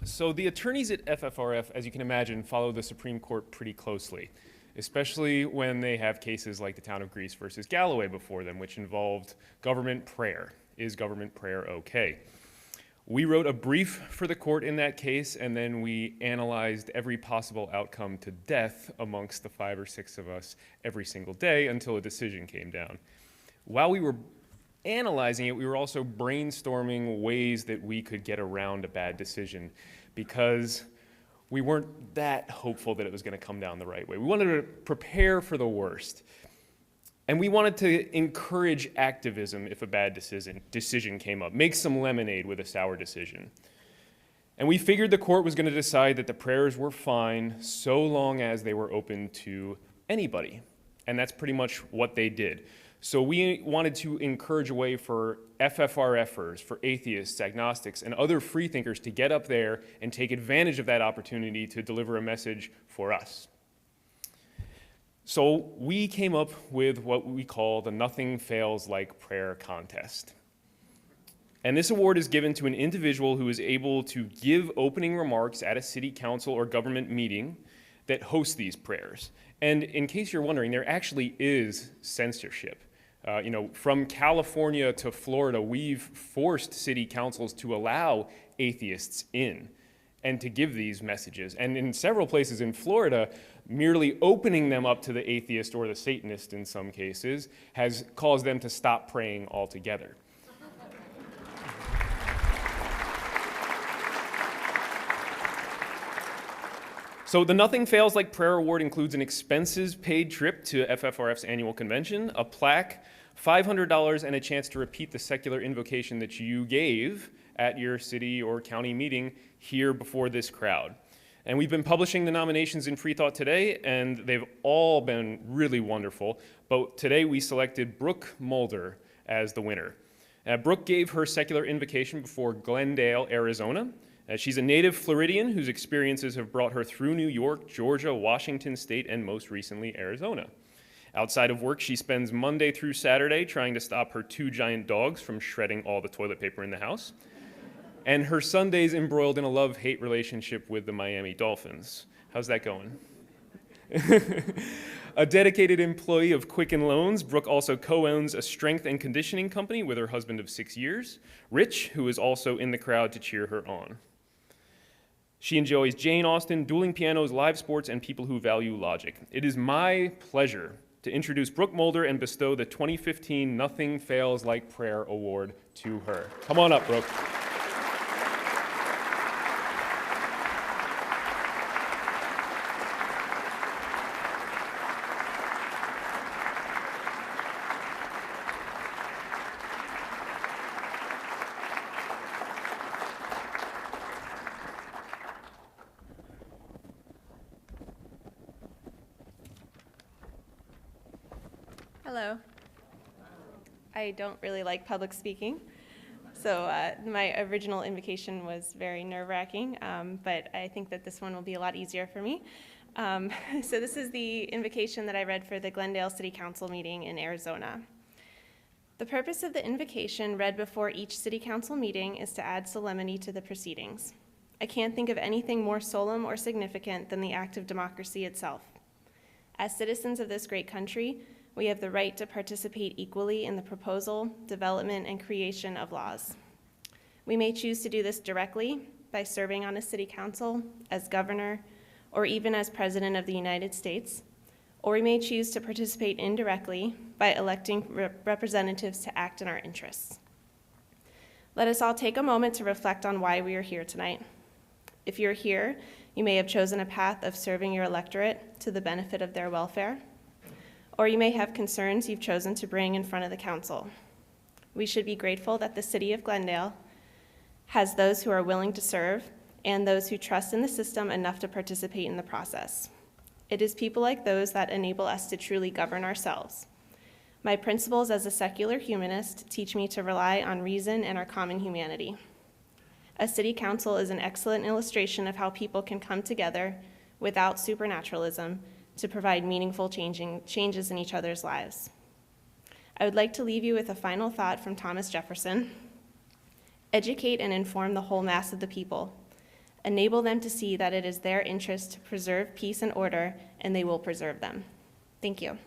So the attorneys at FFRF, as you can imagine, follow the Supreme Court pretty closely, especially when they have cases like the town of Greece versus Galloway before them, which involved government prayer. Is government prayer okay? We wrote a brief for the court in that case, and then we analyzed every possible outcome to death amongst the 5 or 6 of us every single day until a decision came down. While we were analyzing it, we were also brainstorming ways that we could get around a bad decision because we weren't that hopeful that it was going to come down the right way. We wanted to prepare for the worst. And we wanted to encourage activism if a bad decision came up, make some lemonade with a sour decision. And we figured the court was going to decide that the prayers were fine so long as they were open to anybody. And that's pretty much what they did. So we wanted to encourage a way for FFRFers, for atheists, agnostics, and other freethinkers to get up there and take advantage of that opportunity to deliver a message for us. So we came up with what we call the Nothing Fails Like Prayer Contest. And this award is given to an individual who is able to give opening remarks at a city council or government meeting that hosts these prayers. And in case you're wondering, there actually is censorship. From California to Florida, we've forced city councils to allow atheists in and to give these messages. And in several places in Florida, merely opening them up to the atheist or the Satanist in some cases has caused them to stop praying altogether. So the Nothing Fails Like Prayer Award includes an expenses-paid trip to FFRF's annual convention, a plaque, $500, and a chance to repeat the secular invocation that you gave at your city or county meeting here before this crowd. And we've been publishing the nominations in Free Thought today, and they've all been really wonderful. But today we selected Brooke Mulder as the winner. Brooke gave her secular invocation before Glendale, Arizona. She's a native Floridian whose experiences have brought her through New York, Georgia, Washington State, and most recently, Arizona. Outside of work, she spends Monday through Saturday trying to stop her 2 giant dogs from shredding all the toilet paper in the house. And her Sundays embroiled in a love-hate relationship with the Miami Dolphins. How's that going? A dedicated employee of Quicken Loans, Brooke also co-owns a strength and conditioning company with her husband of 6 years, Rich, who is also in the crowd to cheer her on. She enjoys Jane Austen, dueling pianos, live sports, and people who value logic. It is my pleasure to introduce Brooke Mulder and bestow the 2015 Nothing Fails Like Prayer Award to her. Come on up, Brooke. Hello. I don't really like public speaking, so my original invocation was very nerve-wracking, but I think that this one will be a lot easier for me. So this is the invocation that I read for the Glendale City Council meeting in Arizona. The purpose of the invocation read before each City Council meeting is to add solemnity to the proceedings. I can't think of anything more solemn or significant than the act of democracy itself. As citizens of this great country, we have the right to participate equally in the proposal, development, and creation of laws. We may choose to do this directly by serving on a city council, as governor, or even as president of the United States, or we may choose to participate indirectly by electing representatives to act in our interests. Let us all take a moment to reflect on why we are here tonight. If you're here, you may have chosen a path of serving your electorate to the benefit of their welfare, or you may have concerns you've chosen to bring in front of the council. We should be grateful that the city of Glendale has those who are willing to serve and those who trust in the system enough to participate in the process. It is people like those that enable us to truly govern ourselves. My principles as a secular humanist teach me to rely on reason and our common humanity. A city council is an excellent illustration of how people can come together without supernaturalism to provide meaningful changes in each other's lives. I would like to leave you with a final thought from Thomas Jefferson. Educate and inform the whole mass of the people. Enable them to see that it is their interest to preserve peace and order, and they will preserve them. Thank you.